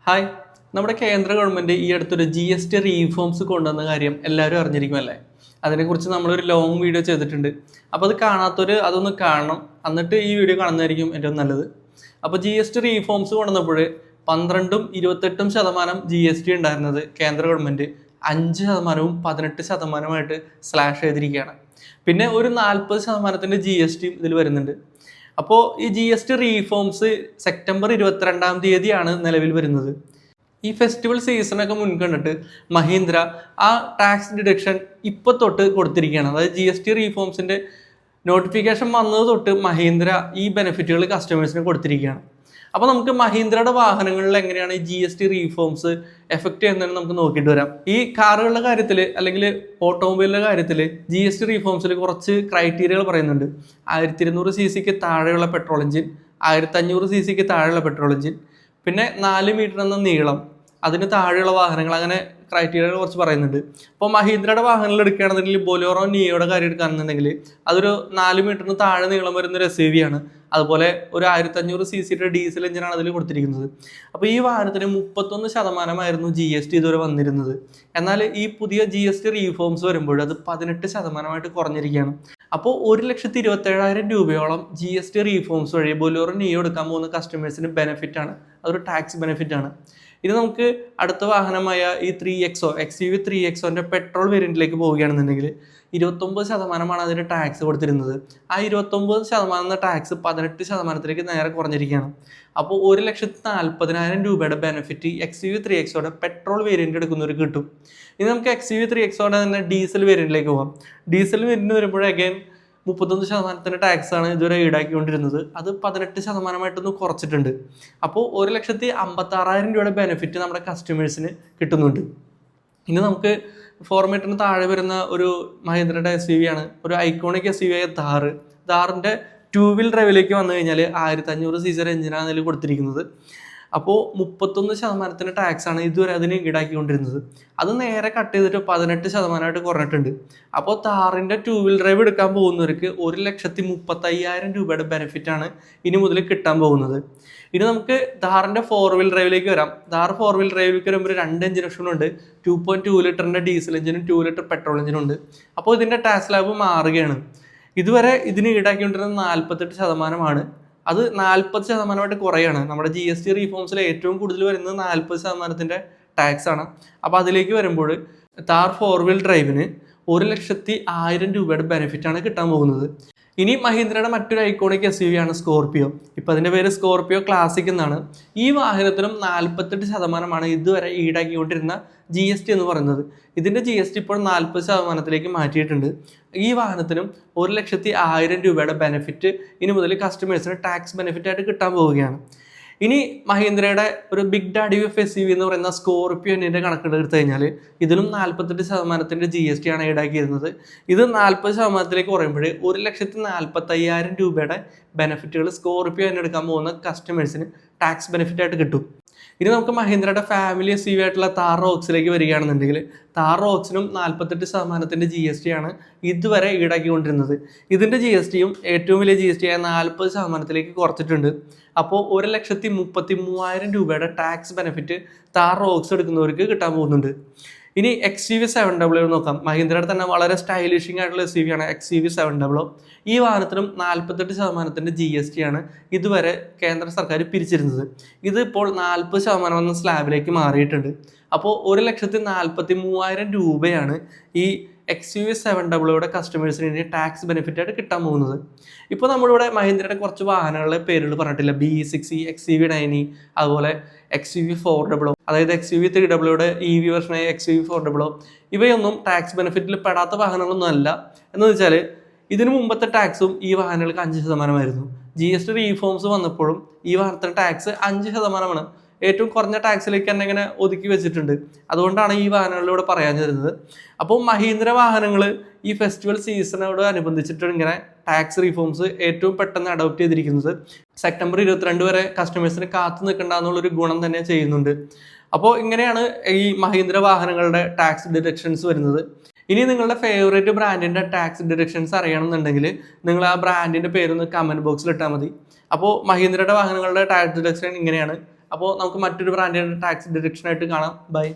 Hi. നമ്മുടെ കേന്ദ്ര government ഈ അടുത്തൊരു GST റീഫോംസ് കൊണ്ടുവന്ന കാര്യം എല്ലാവരും അറിഞ്ഞിരിക്കുമല്ലേ? അതിനെക്കുറിച്ച് നമ്മളൊരു ലോങ് വീഡിയോ ചെയ്തിട്ടുണ്ട്. അപ്പോൾ അത് കാണാത്തവർ അതൊന്ന് കാണണം, എന്നിട്ട് ഈ വീഡിയോ കാണുന്നതായിരിക്കും ഏറ്റവും നല്ലത്. അപ്പോൾ GST റീഫോംസ് കൊണ്ടുവന്നപ്പോൾ 12ഉം 28% GST ഉണ്ടായിരുന്നത് കേന്ദ്ര ഗവൺമെൻറ് 5%വും 18%മായിട്ട് സ്ലാഷ് ചെയ്തിരിക്കുകയാണ്. പിന്നെ ഒരു 40% GST ഇതിൽ വരുന്നുണ്ട്. അപ്പോൾ ഈ GST റീഫോംസ് സെപ്റ്റംബർ 22-ാം തീയതിയാണ് നിലവിൽ വരുന്നത്. ഈ ഫെസ്റ്റിവൽ സീസണൊക്കെ മുൻകണ്ടിട്ട് മഹീന്ദ്ര ആ ടാക്സ് ഡിഡക്ഷൻ ഇപ്പോൾ തൊട്ട് കൊടുത്തിരിക്കുകയാണ്. അതായത് GST റീഫോംസിൻ്റെ നോട്ടിഫിക്കേഷൻ വന്നത് തൊട്ട് മഹീന്ദ്ര ഈ ബെനിഫിറ്റുകൾ കസ്റ്റമേഴ്സിന് കൊടുത്തിരിക്കുകയാണ്. അപ്പോൾ നമുക്ക് മഹീന്ദ്രയുടെ വാഹനങ്ങളിൽ എങ്ങനെയാണ് ഈ GST റീഫോംസ് എഫക്റ്റ് ചെയ്യുന്നതെന്ന് നമുക്ക് നോക്കിയിട്ട് വരാം. ഈ കാറുകളുടെ കാര്യത്തിൽ അല്ലെങ്കിൽ ഓട്ടോമൊബൈലിൻ്റെ കാര്യത്തിൽ GST റീഫോംസിൽ കുറച്ച് ക്രൈറ്റീരിയകൾ പറയുന്നുണ്ട്. 1200 cc താഴെയുള്ള പെട്രോൾ എഞ്ചിൻ, 1500 cc താഴെയുള്ള പെട്രോൾ എഞ്ചിൻ, പിന്നെ 4 മീറ്റർ എന്ന നീളം, അതിന് താഴെയുള്ള വാഹനങ്ങൾ, അങ്ങനെ ക്രൈറ്റീരിയകൾ കുറച്ച് പറയുന്നുണ്ട്. അപ്പോൾ മഹീന്ദ്രയുടെ വാഹനങ്ങൾ എടുക്കുകയാണെന്നുണ്ടെങ്കിൽ ബൊലേറോ നിയോയുടെ കാര്യം എടുക്കുകയാണെന്നുണ്ടെങ്കിൽ അതൊരു 4 മീറ്ററിന് താഴെ നീളം വരുന്നൊരു SUV ആണ്. അതുപോലെ ഒരു 1500 cc ഡീസൽ എഞ്ചിനാണ് അതിൽ കൊടുത്തിരിക്കുന്നത്. അപ്പോൾ ഈ വാഹനത്തിന് 31% GST ഇതുവരെ വന്നിരുന്നത്. എന്നാൽ ഈ പുതിയ GST റീഫോംസ് വരുമ്പോൾ അത് 18% കുറഞ്ഞിരിക്കുകയാണ്. അപ്പോൾ 1,27,000 രൂപയോളം GST റീഫോംസ് വഴി ബൊലേറോ നിയോ എടുക്കാൻ പോകുന്ന കസ്റ്റമേഴ്സിന് ബെനിഫിറ്റാണ്. അതൊരു ടാക്സ് ബെനിഫിറ്റാണ്. ഇനി നമുക്ക് അടുത്ത വാഹനമായ ഈ 3XO XUV 3XOൻ്റെ പെട്രോൾ വേരിയൻറ്റിലേക്ക് പോവുകയാണെന്നുണ്ടെങ്കിൽ 29% അതിന് ടാക്സ് കൊടുത്തിരുന്നത്. ആ 29% ടാക്സ് 18%ലേക്ക് നേരെ കുറഞ്ഞിരിക്കുകയാണ്. അപ്പോൾ 1,40,000 രൂപയുടെ ബെനിഫിറ്റ് XUV 3XOയുടെ പെട്രോൾ വേരിയൻറ്റ് എടുക്കുന്നവർക്ക് കിട്ടും. ഇനി നമുക്ക് XUV 3XOയുടെ തന്നെ ഡീസൽ വേരിയൻറ്റിലേക്ക് പോകാം. ഡീസൽ വേരിയൻറ്റ് വരുമ്പോൾ അഗൈൻ 31% ടാക്സാണ് ഇതുവരെ ഈടാക്കിക്കൊണ്ടിരുന്നത്. അത് 18%മായിട്ടൊന്ന് കുറച്ചിട്ടുണ്ട്. അപ്പോൾ 1,56,000 രൂപയുടെ ബെനിഫിറ്റ് നമ്മുടെ കസ്റ്റമേഴ്സിന് കിട്ടുന്നുണ്ട്. ഇനി നമുക്ക് 4 മീറ്ററിന് താഴെ വരുന്ന ഒരു മഹീന്ദ്രയുടെ SUV ആണ്, ഒരു ഐക്കോണിക് SUV ആയ ഥാറിൻ്റെ 2 വീൽ ഡ്രൈവിലേക്ക് വന്നു കഴിഞ്ഞാൽ 1500 cc എഞ്ചിനാണ് അതിൽ കൊടുത്തിരിക്കുന്നത്. അപ്പോൾ 31% ടാക്സാണ് ഇതുവരെ അതിന് ഈടാക്കിക്കൊണ്ടിരുന്നത്. അത് നേരെ കട്ട് ചെയ്തിട്ട് 18% കുറഞ്ഞിട്ടുണ്ട്. അപ്പോൾ താറിൻ്റെ 2 വീൽ ഡ്രൈവ് എടുക്കാൻ പോകുന്നവർക്ക് 1,35,000 രൂപയുടെ ബെനിഫിറ്റാണ് ഇനി മുതൽ കിട്ടാൻ പോകുന്നത്. ഇനി നമുക്ക് ഥാറിൻ്റെ 4 വീൽ ഡ്രൈവിലേക്ക് വരാം. ഥാർ 4 വീൽ ഡ്രൈവിലേക്ക് വരുമ്പോൾ 2 എഞ്ചിൻ ഓപ്ഷനുണ്ട്. 2.2 ലിറ്ററിൻ്റെ ഡീസൽ എഞ്ചിനും 2 ലിറ്റർ പെട്രോൾ എഞ്ചിനും ഉണ്ട്. അപ്പോൾ ഇതിൻ്റെ ടാക്സ് ലാബ് മാറുകയാണ്. ഇതുവരെ ഇതിന് ഈടാക്കിക്കൊണ്ടിരുന്നത് 48%. അത് 40%മായിട്ട് കുറയാണ്. നമ്മുടെ GST റീഫോംസിൽ ഏറ്റവും കൂടുതൽ വരുന്നത് 40%ത്തിൻ്റെ ടാക്സ് ആണ്. അപ്പോൾ അതിലേക്ക് വരുമ്പോൾ ഥാർ 4 വീൽ ഡ്രൈവിന് 1,01,000 രൂപയുടെ ബെനിഫിറ്റാണ് കിട്ടാൻ പോകുന്നത്. ഇനി മഹീന്ദ്രയുടെ മറ്റൊരു ഐക്കോണിക് SUV ആണ് സ്കോർപിയോ. ഇപ്പോൾ അതിൻ്റെ പേര് സ്കോർപിയോ ക്ലാസിക് എന്നാണ്. ഈ വാഹനത്തിനും 48%മാണ് ഇതുവരെ ഈടാക്കിക്കൊണ്ടിരുന്ന GST എന്ന് പറയുന്നത്. ഇതിൻ്റെ GST ഇപ്പോൾ 40%ത്തിലേക്ക് മാറ്റിയിട്ടുണ്ട്. ഈ വാഹനത്തിനും 1,01,000 രൂപയുടെ ബെനിഫിറ്റ് ഇനി മുതൽ കസ്റ്റമേഴ്സിന് ടാക്സ് ബെനിഫിറ്റായിട്ട് കിട്ടാൻ പോവുകയാണ്. ഇനി മഹീന്ദ്രയുടെ ഒരു ബിഗ് ഡാഡി ഓഫ് SUV എന്ന് പറയുന്ന സ്കോർപിയോൻ്റെ കണക്കെടുത്ത് കഴിഞ്ഞാൽ ഇതിലും 48%ത്തിൻ്റെ GST ആണ് ഈടാക്കിയിരുന്നത്. ഇത് 40%ത്തിലേക്ക് കുറയുമ്പോൾ 1,40,000 രൂപയുടെ ബെനിഫിറ്റുകൾ സ്കോർപിയോ എടുക്കാൻ പോകുന്ന കസ്റ്റമേഴ്സിന് ടാക്സ് ബെനിഫിറ്റായിട്ട് കിട്ടും. ഇനി നമുക്ക് മഹീന്ദ്രയുടെ ഫാമിലി SUV ആയിട്ടുള്ള ഥാർ റോക്സിലേക്ക് വരികയാണെന്നുണ്ടെങ്കിൽ ഥാർ റോക്സിനും 48%ത്തിൻ്റെ GST ആണ് ഇതുവരെ ഈടാക്കിക്കൊണ്ടിരുന്നത്. ഇതിൻ്റെ GSTയും ഏറ്റവും വലിയ GST ആയ 40%ത്തിലേക്ക് കുറച്ചിട്ടുണ്ട്. അപ്പോൾ 1,33,000 രൂപയുടെ ടാക്സ് ബെനിഫിറ്റ് ഥാർ റോക്സ് എടുക്കുന്നവർക്ക് കിട്ടാൻ പോകുന്നുണ്ട്. ഇനി XUV 700 നോക്കാം. മഹീന്ദ്രയുടെ തന്നെ വളരെ സ്റ്റൈലിഷിംഗ് ആയിട്ടുള്ള SUV ആണ് XUV 700. ഈ വാഹനത്തിനും 48%ത്തിൻ്റെ GST ആണ് ഇതുവരെ കേന്ദ്ര സർക്കാർ പിരിച്ചിരുന്നത്. ഇത് ഇപ്പോൾ 40% എന്ന സ്ലാബിലേക്ക് മാറിയിട്ടുണ്ട്. അപ്പോൾ 1,43,000 രൂപയാണ് ഈ XUV 700യുടെ കസ്റ്റമേഴ്സിന് ഇനി ടാക്സ് ബെനിഫിറ്റായിട്ട് കിട്ടാൻ പോകുന്നത്. ഇപ്പോൾ നമ്മളിവിടെ മഹീന്ദ്രയുടെ കുറച്ച് വാഹനങ്ങളുടെ പേരുകൾ പറഞ്ഞിട്ടില്ല. BE6, XUV 9, അതുപോലെ XUV 400, അതായത് XUV 300യുടെ EV വെർഷനായ XUV 400. ഇവയൊന്നും ടാക്സ് ബെനിഫിറ്റിൽ പെടാത്ത വാഹനങ്ങളൊന്നും അല്ല. എന്ന് വെച്ചാൽ ഇതിനു മുമ്പത്തെ ടാക്സും ഈ വാഹനങ്ങൾക്ക് 5%. GST റീഫോംസ് വന്നപ്പോഴും ഈ വാഹനത്തിന് ടാക്സ് 5%. ഏറ്റവും കുറഞ്ഞ ടാക്സിലേക്ക് തന്നെ ഇങ്ങനെ ഒതുക്കി വെച്ചിട്ടുണ്ട്. അതുകൊണ്ടാണ് ഈ വാഹനങ്ങളിലൂടെ പറയാൻ തരുന്നത്. അപ്പോൾ മഹീന്ദ്ര വാഹനങ്ങൾ ഈ ഫെസ്റ്റിവൽ സീസണോട് അനുബന്ധിച്ചിട്ട് ഇങ്ങനെ ടാക്സ് റീഫോംസ് ഏറ്റവും പെട്ടെന്ന് അഡോപ്റ്റ് ചെയ്തിരിക്കുന്നത്. സെപ്റ്റംബർ 22 വരെ കസ്റ്റമേഴ്സിന് കാത്തു നിൽക്കേണ്ട എന്നുള്ളൊരു ഗുണം തന്നെ ചെയ്യുന്നുണ്ട്. അപ്പോൾ ഇങ്ങനെയാണ് ഈ മഹീന്ദ്ര വാഹനങ്ങളുടെ ടാക്സ് ഡിഡക്ഷൻസ് വരുന്നത്. ഇനി നിങ്ങളുടെ ഫേവറേറ്റ് ബ്രാൻഡിൻ്റെ ടാക്സ് ഡിഡക്ഷൻസ് അറിയണമെന്നുണ്ടെങ്കിൽ നിങ്ങൾ ആ ബ്രാൻഡിൻ്റെ പേരൊന്ന് കമൻറ്റ് ബോക്സിൽ ഇട്ടാൽ മതി. അപ്പോൾ മഹീന്ദ്രയുടെ വാഹനങ്ങളുടെ ടാക്സ് ഡിഡക്ഷൻ ഇങ്ങനെയാണ്. അപ്പോൾ നമുക്ക് മറ്റൊരു ബ്രാൻഡിൻ്റെ ടാക്സ് ഡിഡക്ഷനായിട്ട് കാണാം. ബൈ.